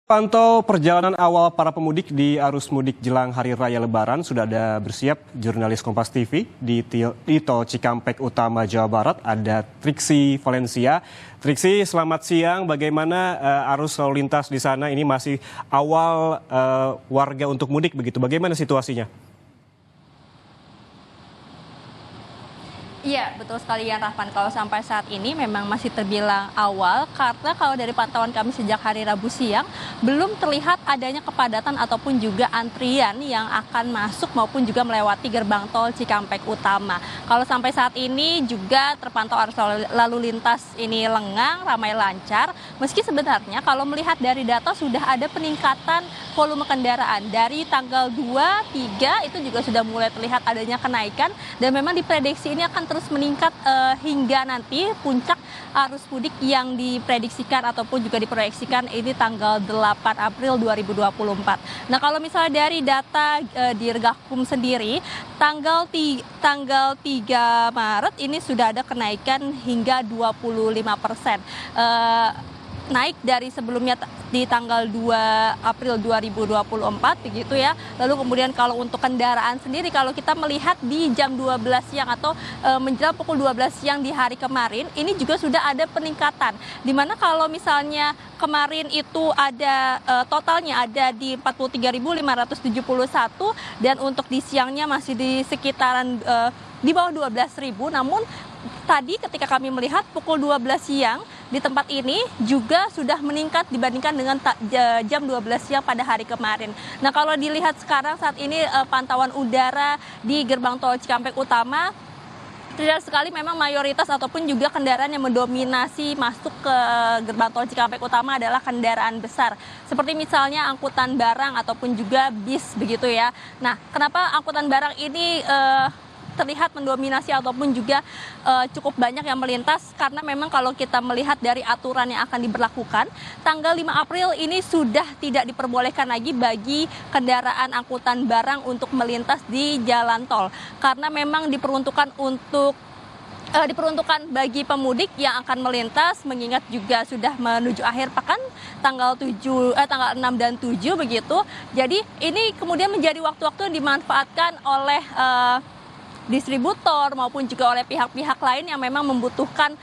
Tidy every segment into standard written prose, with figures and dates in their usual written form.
Pantau perjalanan awal para pemudik di arus mudik jelang Hari Raya Lebaran, sudah ada bersiap jurnalis Kompas TV di Tol Cikampek Utama, Jawa Barat, ada Triksi Valencia. Triksi, selamat siang. Bagaimana arus lalu lintas di sana? Ini masih awal warga untuk mudik begitu. Bagaimana situasinya? Iya, betul sekali ya Rahman. Kalau sampai saat ini memang masih terbilang awal karena kalau dari pantauan kami sejak hari Rabu siang belum terlihat adanya kepadatan ataupun juga antrian yang akan masuk maupun juga melewati gerbang tol Cikampek Utama. Kalau sampai saat ini juga terpantau arus lalu lintas ini lengang, ramai lancar. Meski sebenarnya kalau melihat dari data sudah ada peningkatan volume kendaraan dari tanggal 2, 3 itu juga sudah mulai terlihat adanya kenaikan dan memang diprediksi ini akan terus meningkat hingga nanti puncak arus mudik yang diprediksikan ataupun juga diproyeksikan ini tanggal 8 April 2024. Nah, kalau misalnya dari data di Regakum sendiri, tanggal 3 Maret ini sudah ada kenaikan hingga 25%. Naik dari sebelumnya di tanggal 2 April 2024 begitu ya. Lalu kemudian kalau untuk kendaraan sendiri kalau kita melihat di jam 12 siang atau menjelang pukul 12 siang di hari kemarin ini juga sudah ada peningkatan. Dimana kalau misalnya kemarin itu ada totalnya ada di 43.571 dan untuk di siangnya masih di sekitaran di bawah 12.000, namun tadi ketika kami melihat pukul 12 siang di tempat ini juga sudah meningkat dibandingkan dengan jam 12 siang pada hari kemarin. Nah, kalau dilihat sekarang saat ini pantauan udara di gerbang tol Cikampek Utama, terlihat sekali memang mayoritas ataupun juga kendaraan yang mendominasi masuk ke gerbang tol Cikampek Utama adalah kendaraan besar. Seperti misalnya angkutan barang ataupun juga bis begitu ya. Nah, kenapa angkutan barang ini terlihat mendominasi ataupun juga cukup banyak yang melintas karena memang kalau kita melihat dari aturan yang akan diberlakukan tanggal 5 April ini sudah tidak diperbolehkan lagi bagi kendaraan angkutan barang untuk melintas di jalan tol karena memang diperuntukkan bagi pemudik yang akan melintas mengingat juga sudah menuju akhir pekan tanggal 6 dan 7 begitu. Jadi ini kemudian menjadi waktu-waktu yang dimanfaatkan oleh distributor maupun juga oleh pihak-pihak lain yang memang membutuhkan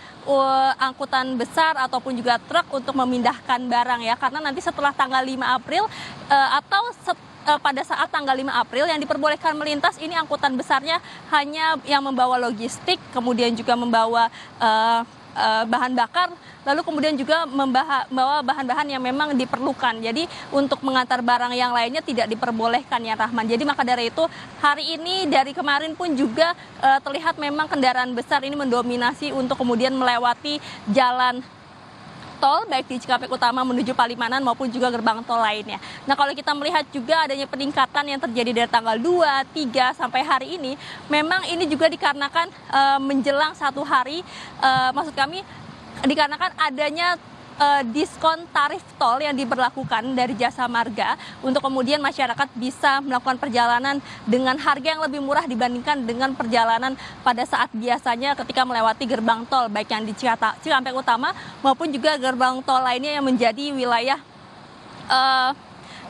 angkutan besar ataupun juga truk untuk memindahkan barang ya, karena nanti setelah tanggal 5 April pada saat tanggal 5 April yang diperbolehkan melintas ini angkutan besarnya hanya yang membawa logistik, kemudian juga membawa bahan bakar, lalu kemudian juga membawa bahan-bahan yang memang diperlukan. Jadi untuk mengantar barang yang lainnya tidak diperbolehkan ya Rahman. Jadi maka dari itu hari ini dari kemarin pun juga terlihat memang kendaraan besar ini mendominasi untuk kemudian melewati jalan tol baik di Cikampek Utama menuju Palimanan maupun juga gerbang tol lainnya. Nah, kalau kita melihat juga adanya peningkatan yang terjadi dari tanggal 2, 3 sampai hari ini, memang ini juga dikarenakan menjelang satu hari, maksud kami dikarenakan adanya diskon tarif tol yang diberlakukan dari Jasa Marga untuk kemudian masyarakat bisa melakukan perjalanan dengan harga yang lebih murah dibandingkan dengan perjalanan pada saat biasanya ketika melewati gerbang tol baik yang di Cikampek Utama maupun juga gerbang tol lainnya yang menjadi wilayah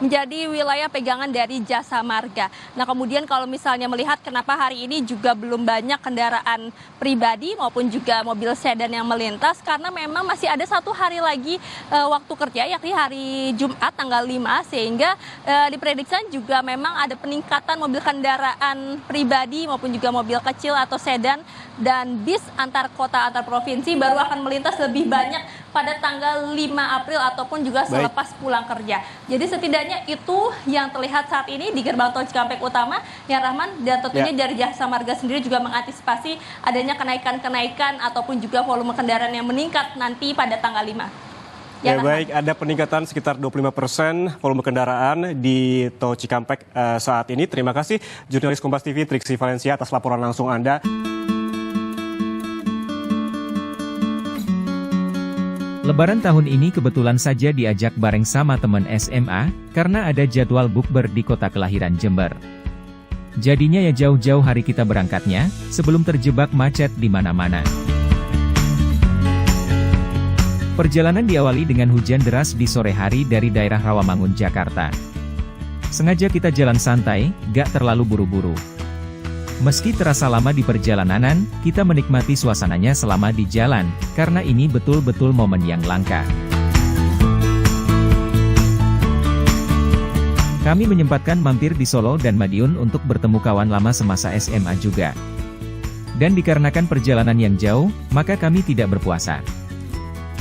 menjadi wilayah pegangan dari Jasa Marga. Nah, kemudian kalau misalnya melihat kenapa hari ini juga belum banyak kendaraan pribadi maupun juga mobil sedan yang melintas, karena memang masih ada 1 hari lagi waktu kerja, yakni hari Jumat tanggal 5, sehingga diprediksi juga memang ada peningkatan mobil kendaraan pribadi maupun juga mobil kecil atau sedan dan bis antar kota antar provinsi baru akan melintas lebih banyak pada tanggal 5 April ataupun juga selepas pulang kerja. Jadi setidaknya itu yang terlihat saat ini di gerbang tol Cikampek Utama, ya Rahman, dan tentunya dari Jasa Marga sendiri juga mengantisipasi adanya kenaikan-kenaikan ataupun juga volume kendaraan yang meningkat nanti pada tanggal 5. Ya, baik, ada peningkatan sekitar 25% volume kendaraan di tol Cikampek saat ini. Terima kasih jurnalis Kompas TV Triksi Valencia atas laporan langsung Anda. Lebaran tahun ini kebetulan saja diajak bareng sama teman SMA, karena ada jadwal bukber di kota kelahiran Jember. Jadinya ya jauh-jauh hari kita berangkatnya, sebelum terjebak macet di mana-mana. Perjalanan diawali dengan hujan deras di sore hari dari daerah Rawamangun, Jakarta. Sengaja kita jalan santai, gak terlalu buru-buru. Meski terasa lama di perjalanan, kita menikmati suasananya selama di jalan, karena ini betul-betul momen yang langka. Kami menyempatkan mampir di Solo dan Madiun untuk bertemu kawan lama semasa SMA juga. Dan dikarenakan perjalanan yang jauh, maka kami tidak berpuasa.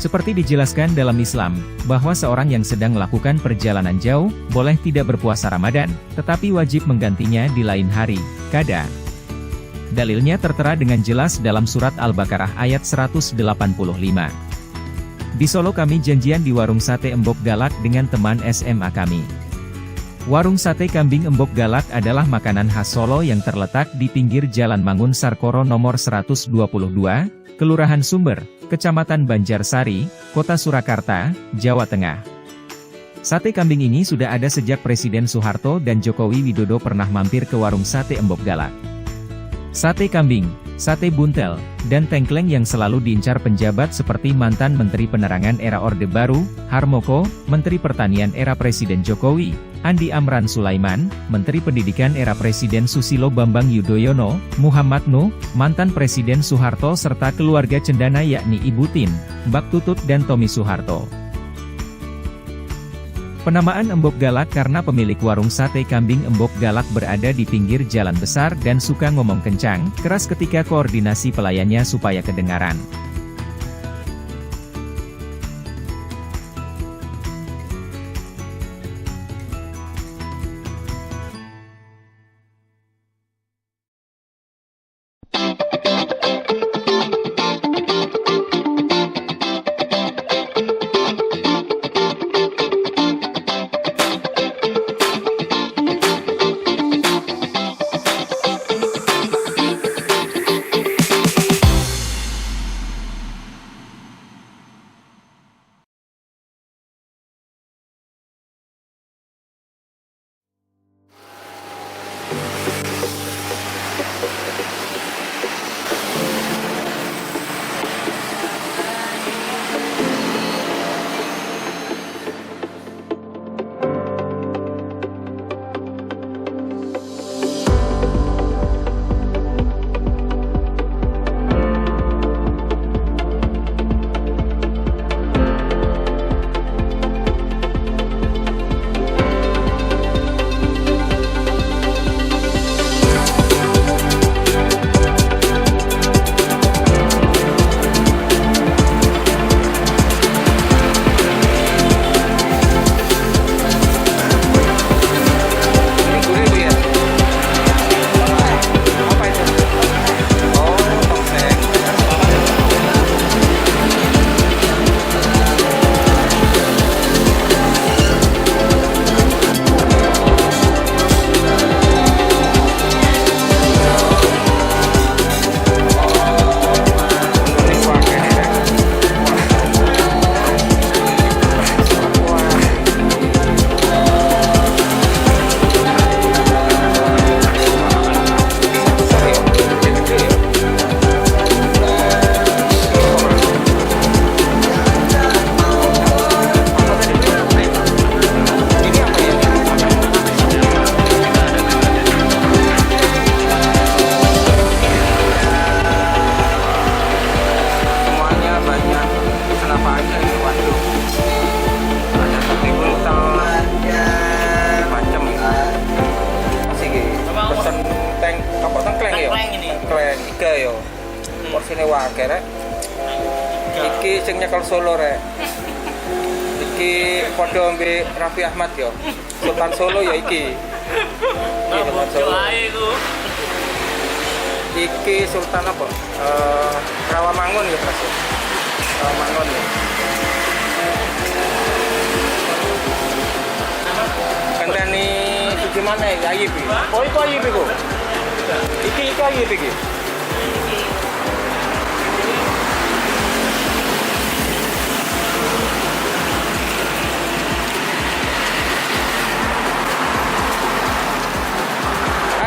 Seperti dijelaskan dalam Islam, bahwa seorang yang sedang melakukan perjalanan jauh, boleh tidak berpuasa Ramadan, tetapi wajib menggantinya di lain hari, qada. Dalilnya tertera dengan jelas dalam surat Al-Baqarah ayat 185. Di Solo kami janjian di warung sate Embok Galak dengan teman SMA kami. Warung sate kambing Embok Galak adalah makanan khas Solo yang terletak di pinggir Jalan Mangun Sarkoro nomor 122, Kelurahan Sumber, Kecamatan Banjarsari, Kota Surakarta, Jawa Tengah. Sate kambing ini sudah ada sejak Presiden Soeharto dan Jokowi Widodo pernah mampir ke warung sate Embok Galak. Sate kambing, sate buntel, dan tengkleng yang selalu diincar penjabat seperti mantan Menteri Penerangan era Orde Baru, Harmoko, Menteri Pertanian era Presiden Jokowi, Andi Amran Sulaiman, Menteri Pendidikan era Presiden Susilo Bambang Yudhoyono, Muhammad Nuh, mantan Presiden Soeharto serta keluarga cendana yakni Ibu Tin, Mbak Tutut dan Tommy Soeharto. Penamaan Embok Galak karena pemilik warung sate kambing Embok Galak berada di pinggir jalan besar dan suka ngomong kencang, keras ketika koordinasi pelayannya supaya kedengaran. sini wae rek. Iki sing nyekel Solo rek. Iki padha mbek Raffi Ahmad yo. Sultan Solo ya iki. Iki Sultan Solo. Iki Sultan apa? Rawamangun ya Mas. Rawamangun ya. Kandani iki mana ya Ayib iki? Oh itu Ayib iku. Iki Ayib iki.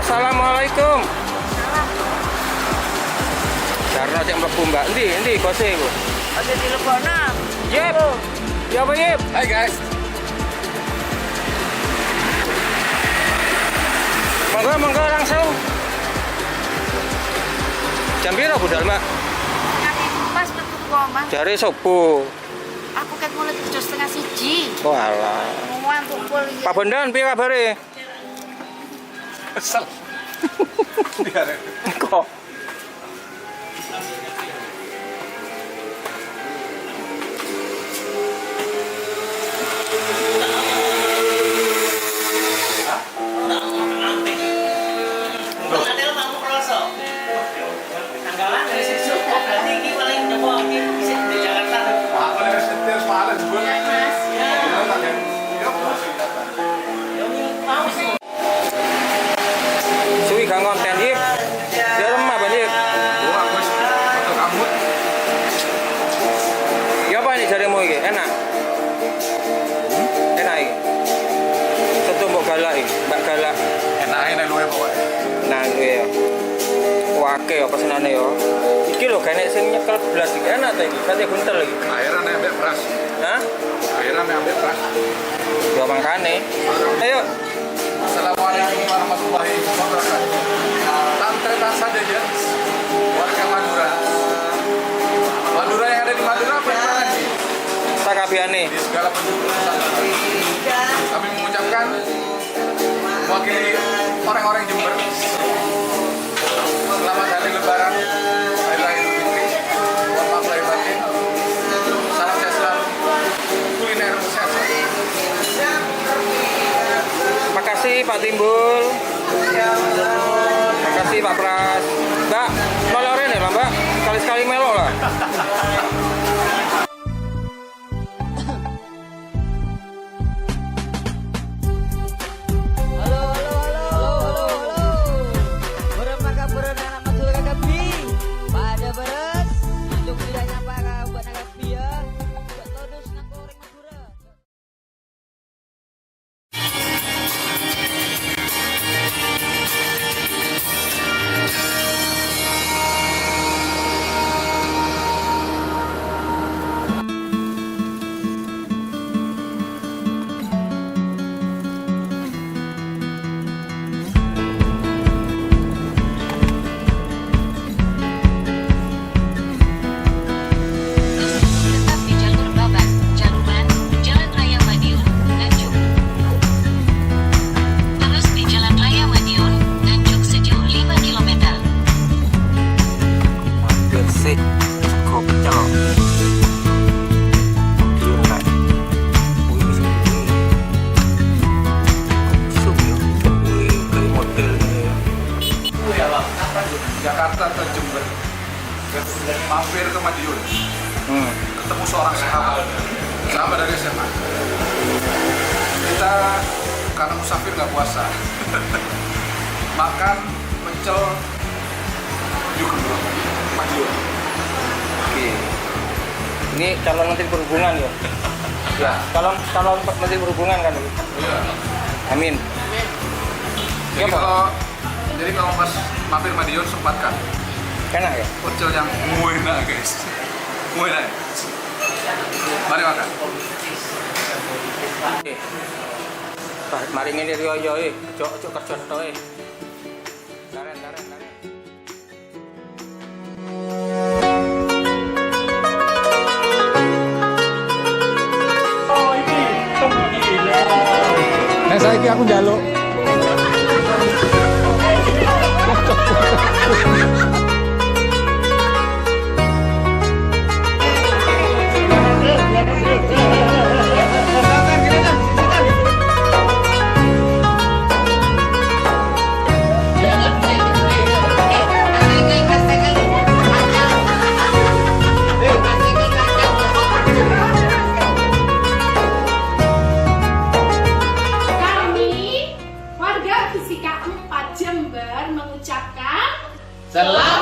Assalamualaikum. Karena cek mlebu Mbak. Endi kose iku? Ada di Lebona. Yep. Ya apa Yep? Hai guys. Monggo langsung. Jam piro budal, Mbak? Nanti pas metu kok, Mas. Jare sopo? Aku ket mulai 7:30. Walah. Muan tumpul iki. Pak Bondan piye kabare? Kesel. Kok Aku nek setir soalnya jebul. suwi gak konten Yip? Ya remah Bang Yip. Oh, aku wis foto kamu. Ya apa ini jaremu iki? Enak. Enak iki. Tentu mbok galak iki, Mbak galak. Enake nek luwe pokoke. Nah, kuwi ya. Wake ya pesenane ya. Iki lho gak nek sing nyekel belas iki enak ta iki? Sate buntel iki. Akhirnya nek ambek beras. Hah? Akhirnya nek ambek beras. Ya mangkane. Ayo. Assalamualaikum warahmatullahi wabarakatuh. Tantretan saja ya. Warga Madura. Madura yang ada di Madura apa yang mana sih? Sakabiane. Di segala penjuru Nusantara. Kami mengucapkan mewakili orang-orang Jember. Selamat hari Lebaran, Hari Raya Idul Fitri. Mohon maaf lahir batin. Salam sehat selalu. Kuliner sehat selalu. Makasih Pak Timbul. Makasih Pak Pras. Mbak, melorin ya Mbak. Sekali-sekali melo lah. Tetap di jalur Babat, Jaluman, Jalan Raya Madiun, Nganjuk. Terus di Jalan Raya Madiun, Nganjuk sejauh 5 km. Mampir sih. Kopcel. Gila. Wih, sini. Sum ya. Wih, kayak modelnya ya. Jakarta ke Jember. Mampir ke Madiun. Ketemu seorang sahabat dari SMA. Kita karena musafir nggak puasa, makan pecel juga bro, Madiun. Oke. Ini calon menteri perhubungan ya? Ya, calon menteri perhubungan kan? Iya. Amin. Jadi Ya, Pak. jadi kalau pas mampir Madiun sempatkan Enak ya? pecel yang enak guys, enak. Mari makan. Mari ngene riyo ojo kerja tok Laren. Nah, saiki aku njaluk. Kami, warga Fisika 4 Jember mengucapkan Selamat